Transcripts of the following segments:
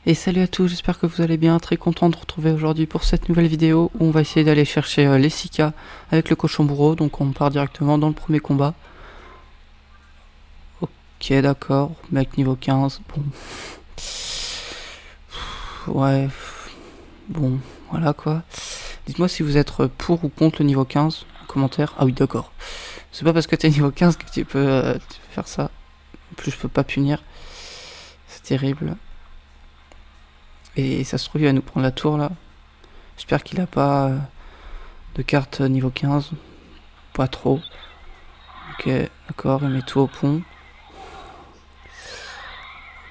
Et salut à tous, j'espère que vous allez bien, très content de vous retrouver aujourd'hui pour cette nouvelle vidéo où on va essayer d'aller chercher les Sika avec le cochon bourreau, donc on part directement dans le premier combat. Ok, d'accord, mec niveau 15, bon. Ouais, bon, voilà quoi. Dites-moi si vous êtes pour ou contre le niveau 15 en commentaire. Ah oui, d'accord. C'est pas parce que t'es niveau 15 que tu peux faire ça. En plus, je peux pas punir. C'est terrible. Et ça se trouve, il va nous prendre la tour là. J'espère qu'il a pas de carte niveau 15. Pas trop. Ok, d'accord, il met tout au pont.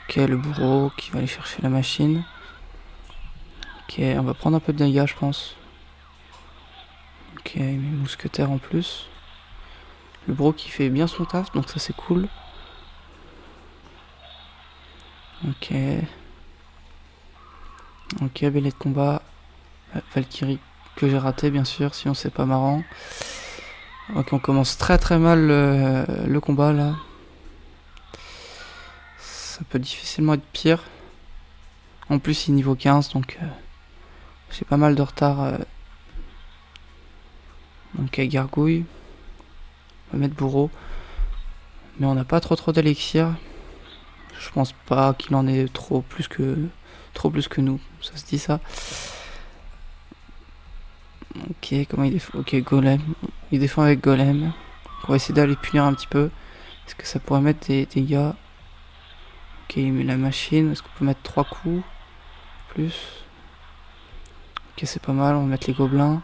Ok, le bourreau qui va aller chercher la machine. Ok, on va prendre un peu de dégâts, je pense. Ok, il met mousquetaire en plus. Le bourreau qui fait bien son taf, donc ça c'est cool. Ok. Ok, belé de combat. Valkyrie que j'ai raté, bien sûr, sinon c'est pas marrant. Ok, on commence très très mal le combat là. Ça peut difficilement être pire. En plus, il est niveau 15, donc j'ai pas mal de retard. Donc, gargouille. On va mettre bourreau. Mais on n'a pas trop d'élixir. Je pense pas qu'il en ait trop plus que nous. Ça se dit ça. Ok, comment il défend? Ok, golem. Il défend avec golem. On va essayer d'aller punir un petit peu. Est-ce que ça pourrait mettre des dégâts? Ok, il met la machine. Est-ce qu'on peut mettre 3 coups? Plus. Ok, c'est pas mal. On va mettre les gobelins.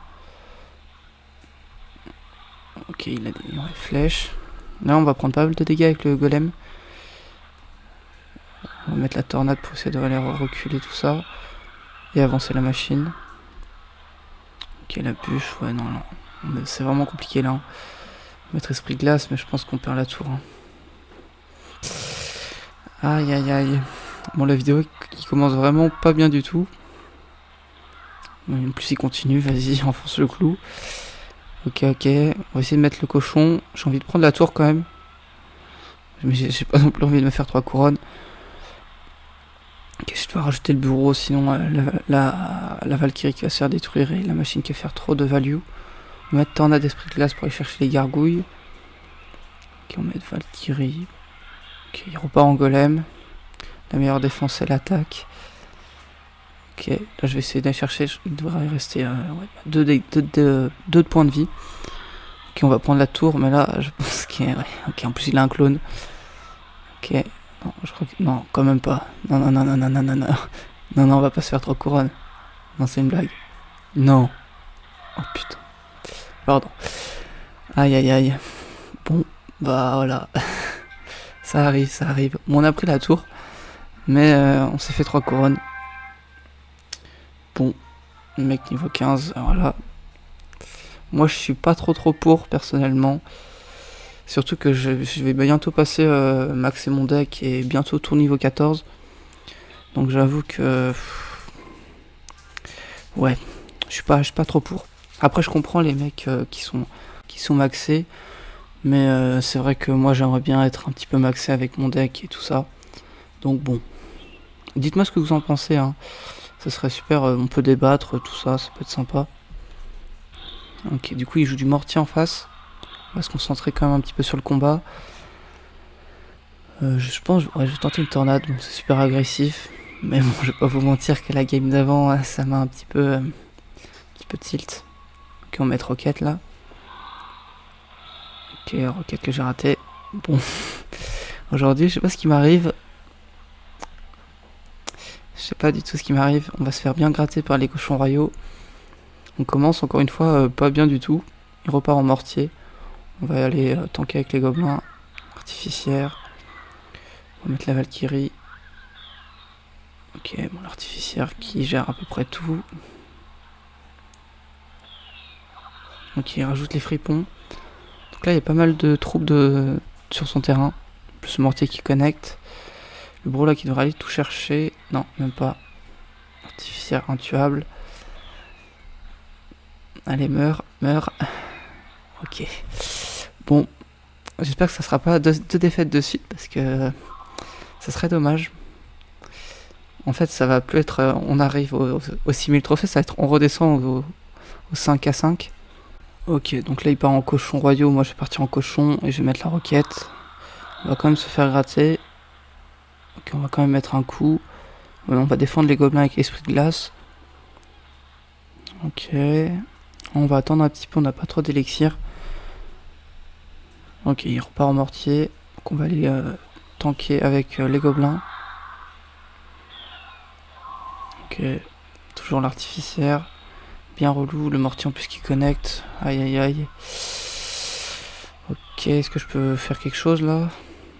Ok, il a des flèches. Là, on va prendre pas mal de dégâts avec le golem. On va mettre la tornade pour essayer de aller reculer tout ça. Et avancer la machine. Ok, la bûche. Ouais, non. C'est vraiment compliqué là. On va mettre esprit glace, mais je pense qu'on perd la tour. Aïe, aïe, aïe. Bon, la vidéo qui commence vraiment pas bien du tout. En plus, il continue. Vas-y, enfonce le clou. Ok, ok. On va essayer de mettre le cochon. J'ai envie de prendre la tour quand même. Mais j'ai pas non plus envie de me faire 3 couronnes. Ok, je dois rajouter le bureau, sinon la Valkyrie qui va se faire détruire et la machine qui va faire trop de value. On va mettre tornade d'esprit de glace pour aller chercher les gargouilles. Ok, on va mettre Valkyrie. Ok, il repart en golem. La meilleure défense c'est l'attaque. Ok, là je vais essayer d'aller chercher. Il devrait rester 2 points de vie. Ok, on va prendre la tour, mais là je pense qu'il ouais. Ok, en plus il a un clone. Ok, non, je crois que. Non, quand même pas. Non. Non, on va pas se faire 3 couronnes. Non, c'est une blague. Non. Oh putain. Pardon. Aïe, aïe, aïe. Bon, bah voilà. ça arrive. Bon, on a pris la tour. Mais on s'est fait 3 couronnes. Bon, le mec niveau 15, voilà. Moi, je suis pas trop pour, personnellement. Surtout que je vais bientôt passer maxer mon deck et bientôt tour niveau 14. Donc j'avoue que... Ouais, je suis pas trop pour. Après, je comprends les mecs qui sont maxés. Mais c'est vrai que moi, j'aimerais bien être un petit peu maxé avec mon deck et tout ça. Donc bon. Dites-moi ce que vous en pensez, hein. Ça serait super, on peut débattre, tout ça, ça peut être sympa. Ok, du coup, il joue du mortier en face. On va se concentrer quand même un petit peu sur le combat. Je pense, ouais, je vais tenter une tornade, bon, c'est super agressif. Mais bon, je vais pas vous mentir que la game d'avant, ça m'a un petit peu tilt. Ok, on va mettre roquette là. Ok, roquette que j'ai raté. Bon, aujourd'hui, je sais pas ce qui m'arrive. Je sais pas du tout ce qui m'arrive. On va se faire bien gratter par les cochons royaux. On commence encore une fois pas bien du tout. Il repart en mortier. On va aller tanker avec les gobelins. Artificière. On va mettre la Valkyrie. Ok, bon, l'artificière qui gère à peu près tout. Ok, il rajoute les fripons. Donc là, il y a pas mal de troupes sur son terrain. Plus le mortier qui connecte. Le bro là qui devrait aller tout chercher. Non, même pas. Artificière intuable. Allez, meurs. Ok. Bon, j'espère que ça sera pas deux défaites de suite parce que ça serait dommage. En fait, ça va plus être on arrive au 6000 trophées, ça va être on redescend au 5 à 5. Ok, donc là il part en cochon royaux, moi je vais partir en cochon et je vais mettre la roquette. On va quand même se faire gratter. Ok, on va quand même mettre un coup. On va défendre les gobelins avec esprit de glace. Ok. On va attendre un petit peu, on n'a pas trop d'élixir. Ok, il repart en mortier. Donc on va aller tanker avec les gobelins. Ok, toujours l'artificière. Bien relou, le mortier en plus qui connecte. Aïe aïe aïe. Ok, est-ce que je peux faire quelque chose là?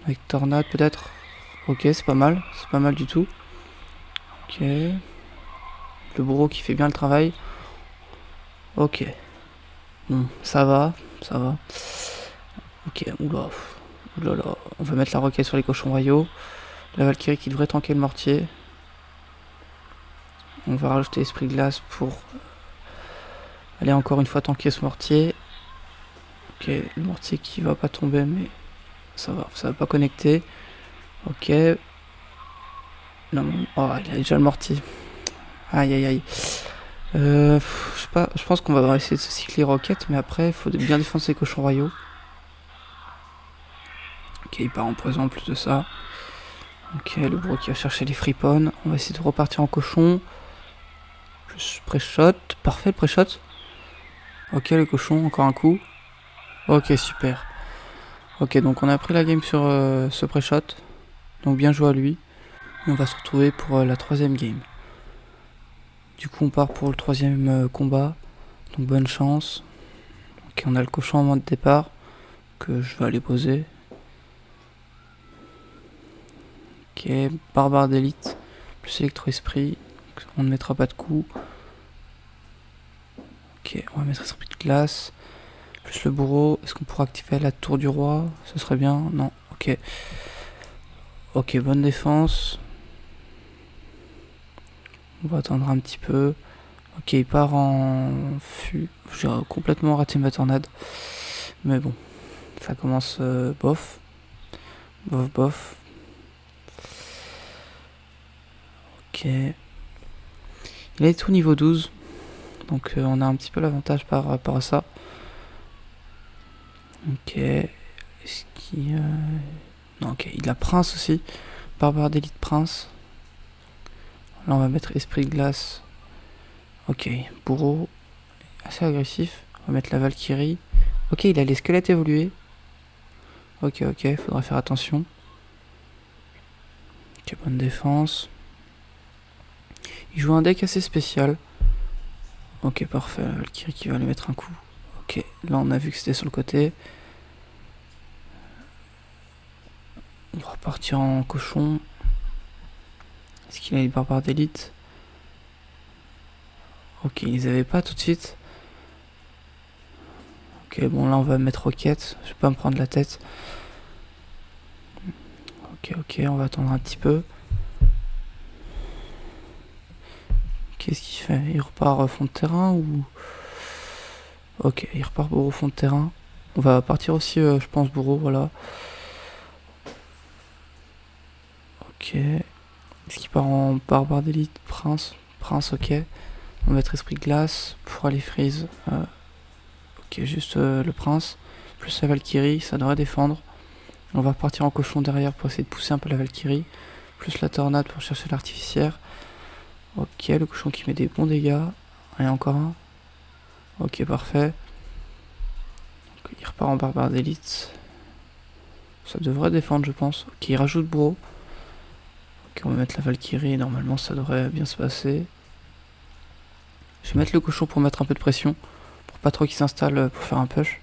Avec tornade peut-être? Ok, c'est pas mal du tout. Ok. Le bourreau qui fait bien le travail. Ok. Bon, ça va. Ok, oula. Oulala. On va mettre la roquette sur les cochons royaux. La Valkyrie qui devrait tanker le mortier. On va rajouter esprit glace pour aller encore une fois tanker ce mortier. Ok, le mortier qui va pas tomber, mais ça va pas connecter. Ok. Non, oh, il a déjà le mortier. Aïe aïe aïe. Je sais pas, je pense qu'on va essayer de se cycler roquette, mais après il faut bien défendre ses cochons royaux. Ok, il part en poison en plus de ça. Ok, le bourreau qui va chercher les friponnes. On va essayer de repartir en cochon. Plus pré-shot. Parfait le pré-shot. Ok, le cochon, encore un coup. Ok, super. Ok, donc on a pris la game sur ce pré-shot. Donc bien joué à lui. Et on va se retrouver pour la troisième game. Du coup, on part pour le troisième combat. Donc bonne chance. Ok, on a le cochon en main de départ. Que je vais aller poser. Ok, barbare d'élite. Plus électro-esprit. On ne mettra pas de coup. Ok, on va mettre esprit de glace. Plus le bourreau. Est-ce qu'on pourra activer la tour du roi? Ce serait bien. Non, ok. Ok, bonne défense. On va attendre un petit peu. Ok, il part en fût. J'ai complètement raté ma tornade. Mais bon, ça commence bof. Bof. Ok. Il est tout niveau 12. Donc on a un petit peu l'avantage par rapport à ça. Ok. Est-ce qu'il... Non, ok, il a prince aussi. Barbare d'élite prince. Là on va mettre esprit de glace. Ok, bourreau. Assez agressif. On va mettre la Valkyrie. Ok, il a les squelettes évolués. Ok, faudra faire attention. Ok, bonne défense. Il joue un deck assez spécial. Ok, parfait. La Valkyrie qui va lui mettre un coup. Ok, là on a vu que c'était sur le côté. On va repartir en cochon. Est-ce qu'il a les barbares d'élite? Ok, ils les avaient pas tout de suite. Ok, bon là on va mettre roquette. Je vais pas me prendre la tête. Ok, on va attendre un petit peu. Qu'est-ce qu'il fait? Il repart fond de terrain ou... Ok, il repart bourreau fond de terrain. On va partir aussi, je pense, bourreau, voilà. Ok. Est-ce qu'il part en barbare d'élite? Prince, ok. On va mettre esprit de glace pour aller freeze. Ok, juste le prince. Plus la Valkyrie, ça devrait défendre. On va repartir en cochon derrière pour essayer de pousser un peu la Valkyrie. Plus la tornade pour chercher l'artificière. Ok, le cochon qui met des bons dégâts. Et encore un. Ok, parfait. Il repart en barbare d'élite. Ça devrait défendre, je pense. Ok, il rajoute bourreau. Ok, on va mettre la Valkyrie. Normalement, ça devrait bien se passer. Je vais mettre le cochon pour mettre un peu de pression. Pour pas trop qu'il s'installe pour faire un push.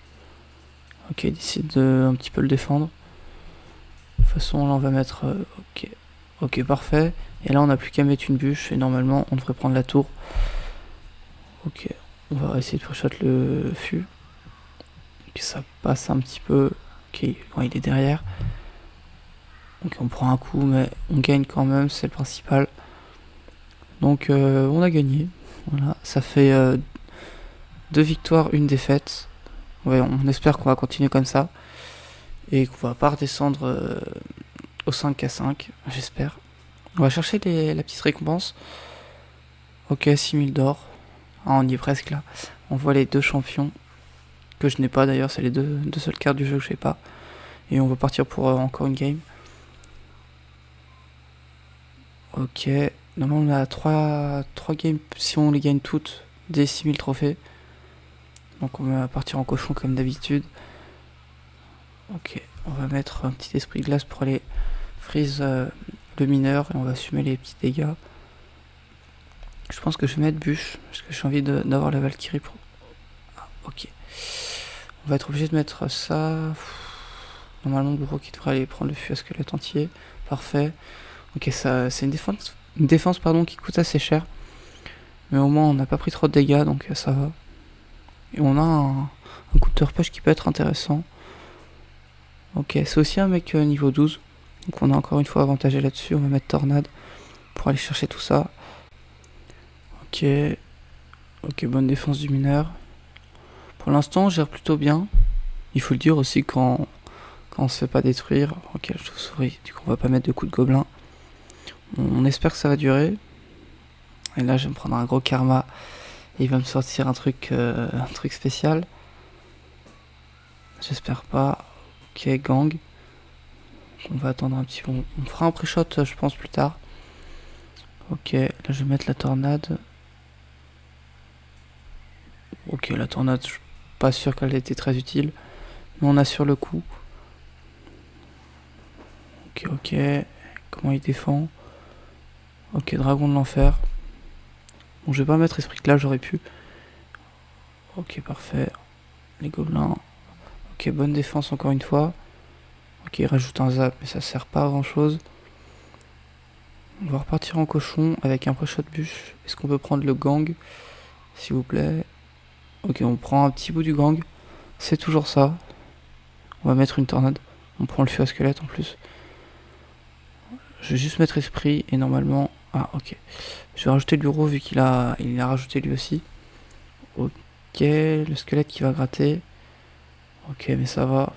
Ok, il décide de un petit peu le défendre. De toute façon, là, on va mettre... ok, parfait. Et là, on n'a plus qu'à mettre une bûche. Et normalement, on devrait prendre la tour. Ok, on va essayer de push-shot le fût. Ok, ça passe un petit peu. Ok, bon, il est derrière. Ok, on prend un coup, mais on gagne quand même, c'est le principal. Donc, on a gagné. Voilà, ça fait 2 victoires, 1 défaite. Ouais, on espère qu'on va continuer comme ça. Et qu'on va pas redescendre au 5 à 5, j'espère. On va chercher la petite récompense. Ok, 6000 d'or. Ah, on y est presque là. On voit les 2 champions. Que je n'ai pas d'ailleurs, c'est les deux seules cartes du jeu que je n'ai pas. Et on va partir pour encore une game. Ok. Normalement, on a 3 games. Si on les gagne toutes, des 6000 trophées. Donc on va partir en cochon comme d'habitude. Ok. On va mettre un petit esprit de glace pour aller freeze le mineur. Et on va assumer les petits dégâts. Je pense que je vais mettre bûche. Parce que j'ai envie d'avoir la Valkyrie pour... Ah, ok. On va être obligé de mettre ça. Normalement, le bourreau qui devrait aller prendre le fût à squelette entier. Parfait. Ok, ça, c'est une défense pardon, qui coûte assez cher. Mais au moins, on n'a pas pris trop de dégâts, donc ça va. Et on a un coup de push qui peut être intéressant. Ok, c'est aussi un mec niveau 12. Donc on a encore une fois avantagé là-dessus. On va mettre tornade pour aller chercher tout ça. Ok. Ok, bonne défense du mineur. Pour l'instant, on gère plutôt bien. Il faut le dire aussi quand on se fait pas détruire. Ok, la chauve-souris. Du coup, on va pas mettre de coups de gobelin. On espère que ça va durer. Et là, je vais me prendre un gros karma. Et il va me sortir un truc spécial. J'espère pas. Ok, gang. On va attendre un petit peu. On fera un pré-shot, je pense, plus tard. Ok, là, je vais mettre la tornade. Ok, la tornade, je suis pas sûr qu'elle ait été très utile. Mais on assure le coup. Ok. Comment il défend? Ok, dragon de l'enfer. Bon, je vais pas mettre esprit que là, j'aurais pu. Ok, parfait. Les gobelins. Ok, bonne défense encore une fois. Ok, il rajoute un zap, mais ça sert pas à grand chose. On va repartir en cochon avec un pré-shot bûche. Est-ce qu'on peut prendre le gang, s'il vous plaît? Ok, on prend un petit bout du gang. C'est toujours ça. On va mettre une tornade. On prend le feu à squelette en plus. Je vais juste mettre esprit et normalement... Ah, ok. Je vais rajouter le bureau vu il a rajouté lui aussi. Ok, le squelette qui va gratter. Ok, mais ça va.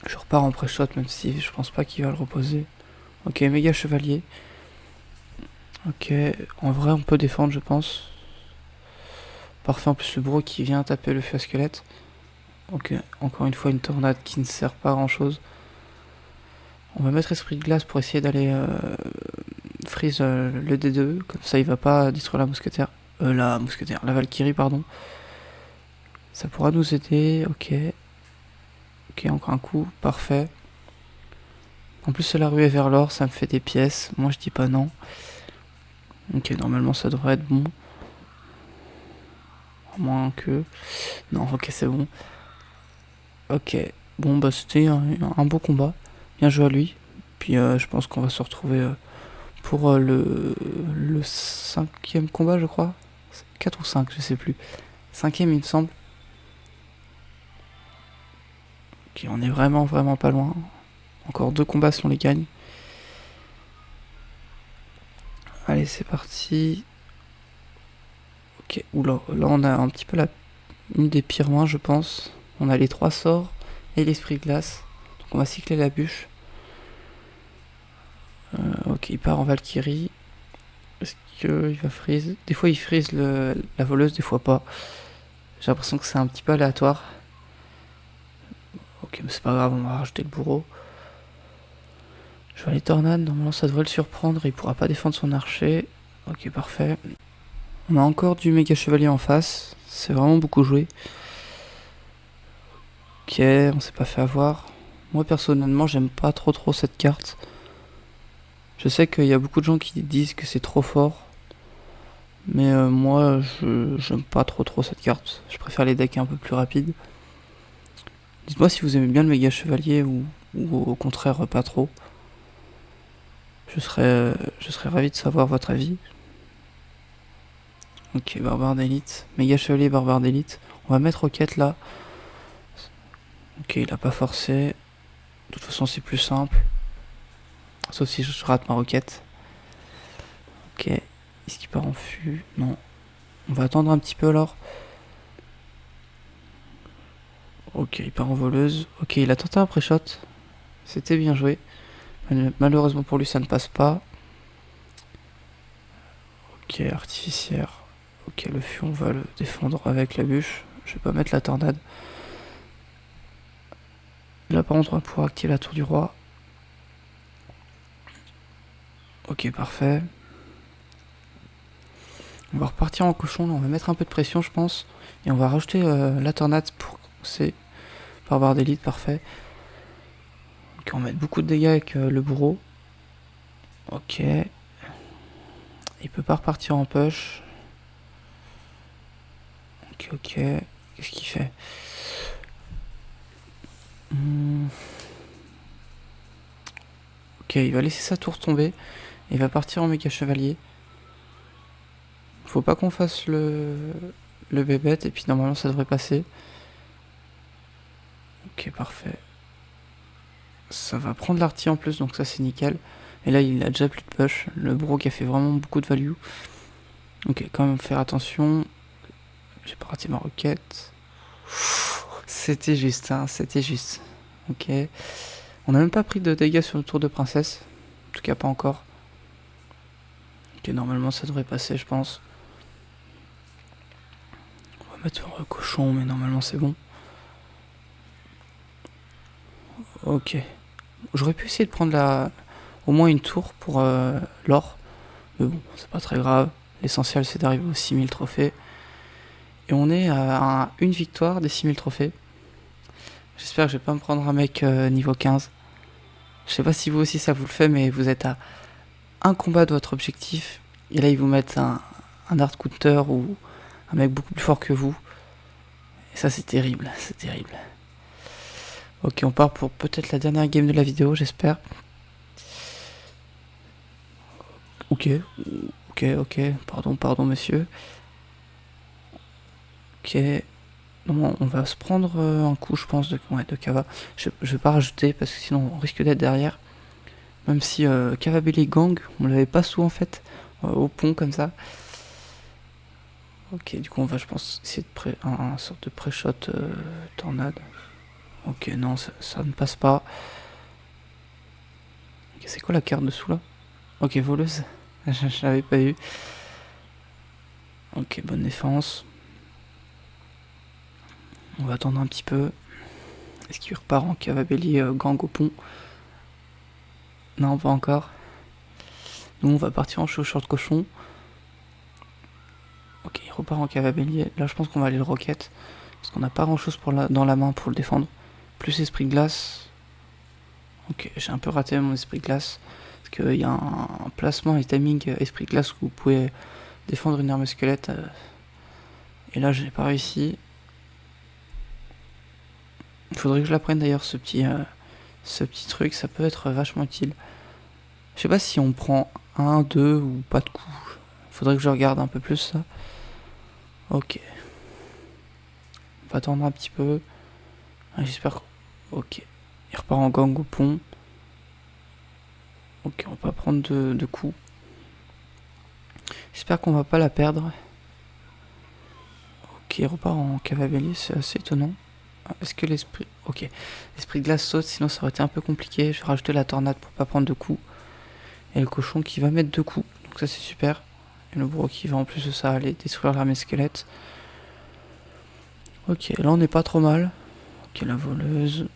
Je repars en pré-shot même si je pense pas qu'il va le reposer. Ok, méga chevalier. Ok, en vrai on peut défendre je pense. Parfait, en plus le bourreau qui vient taper le feu à squelette. Ok, encore une fois une tornade qui ne sert pas à grand chose. On va mettre esprit de glace pour essayer d'aller freeze le D2. Comme ça il va pas détruire la mousquetaire. La Valkyrie pardon. Ça pourra nous aider, ok. Ok, encore un coup, parfait. En plus c'est la ruée vers l'or, ça me fait des pièces. Moi je dis pas non. Ok, normalement ça devrait être bon. À moins que... Non, ok, c'est bon. Ok, bon bah c'était un beau combat. Bien joué à lui. Puis je pense qu'on va se retrouver pour le 5e combat je crois. 4 ou 5, je sais plus. 5e il me semble. Ok, on est vraiment pas loin. Encore 2 combats si on les gagne. Allez, c'est parti. Ok, oula, là on a un petit peu une des pires mains je pense. On a les 3 sorts et l'esprit glace. Donc on va cycler la bûche. Ok, il part en Valkyrie. Est-ce qu'il va freeze? Des fois il freeze la voleuse, des fois pas. J'ai l'impression que c'est un petit peu aléatoire. Ok, mais c'est pas grave, on va rajouter le bourreau. Je vais aller tornade, normalement ça devrait le surprendre, il pourra pas défendre son archer. Ok, parfait. On a encore du méga chevalier en face, c'est vraiment beaucoup joué. Ok, on s'est pas fait avoir. Moi personnellement j'aime pas trop cette carte. Je sais qu'il y a beaucoup de gens qui disent que c'est trop fort. Mais moi j'aime pas trop cette carte. Je préfère les decks un peu plus rapides. Dites-moi si vous aimez bien le méga chevalier ou au contraire pas trop. Je serais ravi de savoir votre avis. Ok, barbare d'élite. Méga chevalier, barbare d'élite. On va mettre roquette là. Ok, il a pas forcé. De toute façon, c'est plus simple. Sauf si je rate ma roquette. Ok. Est-ce qu'il part en fût? Non. On va attendre un petit peu alors. Ok, il part en voleuse. Ok, il a tenté un pré-shot. C'était bien joué. Malheureusement pour lui, ça ne passe pas. Ok, artificière. Ok, le fion, on va le défendre avec la bûche. Je vais pas mettre la tornade. Là, par contre, on va pouvoir activer la tour du roi. Ok, parfait. On va repartir en cochon. Là, on va mettre un peu de pression, je pense. Et on va rajouter la tornade pour commencer. Par barre d'élite, parfait. Ok, on va mettre beaucoup de dégâts avec le bourreau. Ok. Il peut pas repartir en push. Ok, ok. Qu'est-ce qu'il fait? Ok, il va laisser sa tour tomber. Et il va partir en méga chevalier. Faut pas qu'on fasse le bébête. Et puis normalement ça devrait passer. Ok, parfait. Ça va prendre l'arty en plus, donc ça c'est nickel. Et là il a déjà plus de push. Le bro qui a fait vraiment beaucoup de value. Ok, quand même faire attention. J'ai pas raté ma requête. C'était juste, hein, c'était juste. Ok. On n'a même pas pris de dégâts sur le tour de princesse. En tout cas pas encore. Ok, normalement ça devrait passer, je pense. On va mettre un cochon, mais normalement c'est bon. Ok. J'aurais pu essayer de prendre au moins une tour pour l'or. Mais bon, c'est pas très grave. L'essentiel c'est d'arriver aux 6000 trophées. Et on est à une victoire des 6000 trophées. J'espère que je vais pas me prendre un mec niveau 15. Je sais pas si vous aussi ça vous le fait, mais vous êtes à un combat de votre objectif. Et là ils vous mettent un hard counter ou un mec beaucoup plus fort que vous. Et ça c'est terrible, c'est terrible. Ok, on part pour peut-être la dernière game de la vidéo, j'espère. Ok, pardon monsieur. Ok, non, on va se prendre un coup, je pense, de Kava. Je vais pas rajouter parce que sinon on risque d'être derrière. Même si Kava Belly Gang, on l'avait pas souvent fait au pont comme ça. Ok, du coup on va, je pense, essayer de un sorte de pré-shot tornade. Ok, non, ça ne passe pas. Ok, c'est quoi la carte dessous là? Ok, voleuse. Je l'avais pas vu. Ok, bonne défense. On va attendre un petit peu. Est-ce qu'il repart en Cavabelli gang au pont? Non, pas encore. Nous, on va partir en short cochon. Ok, il repart en Cavabelli. Là, je pense qu'on va aller le rocket. Parce qu'on n'a pas grand chose dans la main pour le défendre. Plus esprit glace. Ok, j'ai un peu raté mon esprit glace. Parce qu'il y a un placement et timing esprit glace où vous pouvez défendre une arme squelette. Et là, j'ai pas réussi. Il faudrait que je la prenne d'ailleurs, ce petit truc. Ça peut être vachement utile. Je sais pas si on prend 1, 2 ou pas de coup. Faudrait que je regarde un peu plus ça. Ok. On va attendre un petit peu. J'espère que... Ok. Il repart en gang au pont. Ok, on va pas prendre de coups. J'espère qu'on va pas la perdre. Ok, il repart en cavalier, c'est assez étonnant. Est-ce que l'esprit... Ok. L'esprit de glace saute, sinon ça aurait été un peu compliqué. Je vais rajouter la tornade pour pas prendre de coups. Et le cochon qui va mettre 2 coups. Donc ça c'est super. Et le bourreau qui va en plus de ça aller détruire l'armée squelette. Ok, là on n'est pas trop mal. Ok, la voleuse.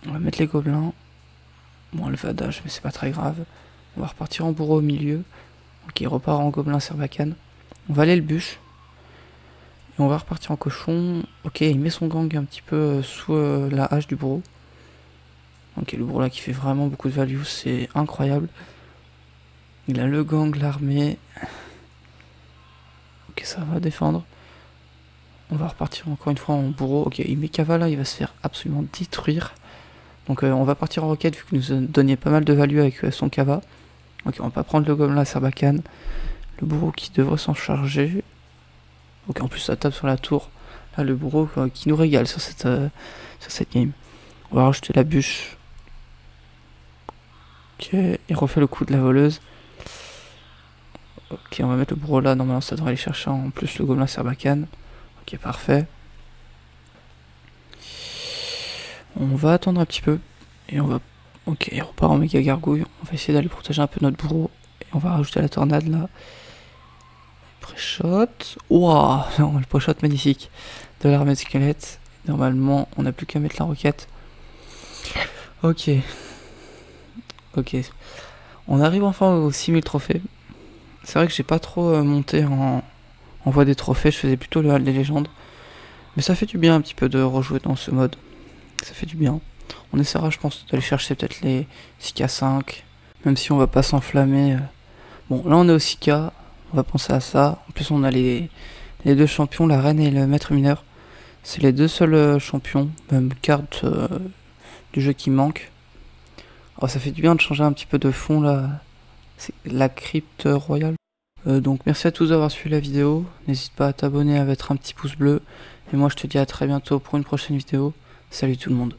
On va mettre les gobelins. Bon, le vadage, mais c'est pas très grave. On va repartir en bourreau au milieu. Ok, il repart en gobelin serbacane. On va aller le bûche. Et on va repartir en cochon. Ok, il met son gang un petit peu sous la hache du bourreau. Ok, le bourreau là qui fait vraiment beaucoup de value, c'est incroyable. Il a le gang, l'armée. Ok, ça va défendre. On va repartir encore une fois en bourreau. Ok, il met Kava là, il va se faire absolument détruire. Donc on va partir en roquette vu que nous donniez pas mal de value avec son Kava. Ok, on va pas prendre le gobelin à Sarbacane. Le bourreau qui devrait s'en charger. Ok, en plus ça tape sur la tour. Là, le bourreau qui nous régale sur cette game. On va rajouter la bûche. Ok, il refait le coup de la voleuse. Ok, on va mettre le bourreau là. Normalement, ça devrait aller chercher en plus le gobelin Serbacane. Ok, parfait. On va attendre un petit peu. Et on va Ok, il repart en méga gargouille. On va essayer d'aller protéger un peu notre bourreau. Et on va rajouter la tornade là. Pré-shot. Ouah, non, le pré-shot magnifique de l'armée de squelettes. Normalement, on n'a plus qu'à mettre la roquette. Ok. Ok. On arrive enfin aux 6000 trophées. C'est vrai que j'ai pas trop monté en voie des trophées. Je faisais plutôt le hall des légendes. Mais ça fait du bien un petit peu de rejouer dans ce mode. Ça fait du bien. On essaiera, je pense, d'aller chercher peut-être les 6K5. Même si on va pas s'enflammer. Bon, là on est au 6K. On va penser à ça. En plus, on a les deux champions, la reine et le maître mineur. C'est les deux seuls champions, même cartes du jeu qui manquent. Oh, ça fait du bien de changer un petit peu de fond là. C'est la crypte royale. Donc merci à tous d'avoir suivi la vidéo. N'hésite pas à t'abonner, à mettre un petit pouce bleu. Et moi je te dis à très bientôt pour une prochaine vidéo. Salut tout le monde.